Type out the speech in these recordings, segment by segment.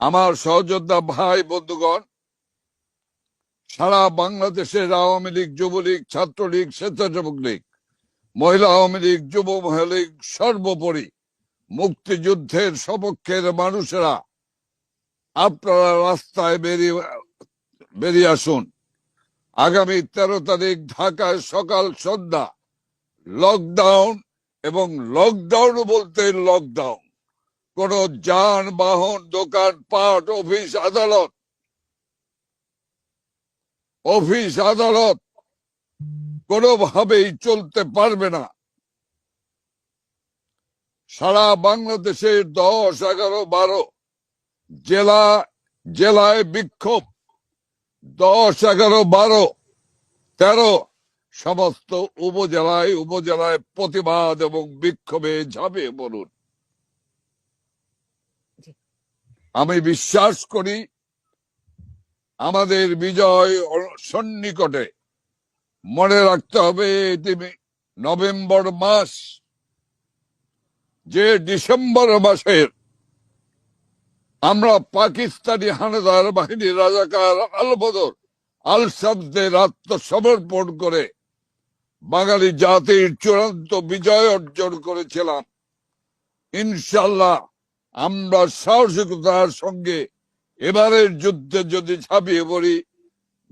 আমার সহযোদ্ধা ভাই বন্ধুগণ, সারা বাংলাদেশের আওয়ামী লীগ, যুবলীগ, ছাত্রলীগ, স্বেচ্ছাসেবক লীগ, মহিলা আওয়ামী লীগ, যুব মহিলা লীগ, সর্বোপরি মুক্তিযুদ্ধের সপক্ষের মানুষেরা আপনারা রাস্তায় বেরিয়ে আসুন। আগামী 13 তারিখ ঢাকায় সকাল সন্ধ্যা লকডাউন, এবং লকডাউন বলতে লকডাউন। কোন যানবাহন, দোকানপাট, অফিস আদালত কোনোভাবেই চলতে পারবে না। সারা বাংলাদেশের 10, 11, 12 জেলায় বিক্ষোভ, 10, 11, 12, 13 সমস্ত উপজেলায় প্রতিবাদ এবং বিক্ষোভে ঝাঁপিয়ে পড়ুন। আমি বিশ্বাস করি আমাদের বিজয় সন্নিকটে। মনে রাখতে হবে, নভেম্বর মাস, যে ডিসেম্বর মাসের আমরা পাকিস্তানি হানাদার বাহিনী রাজাকার আল-বদর, আল-সাদদের আত্মসমর্পণ করে বাঙালি জাতির চূড়ান্ত বিজয় অর্জন করেছিলাম। ইনশাল্লাহ আমরা সাহসিকতার সঙ্গে এবারের যুদ্ধে যদি ঝাঁপিয়ে পড়ি,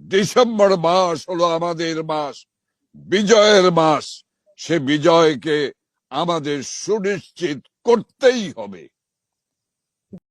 ডিসেম্বর মাস হলো আমাদের মাস, বিজয়ের মাস। সে বিজয়কে আমাদের সুনিশ্চিত করতেই হবে।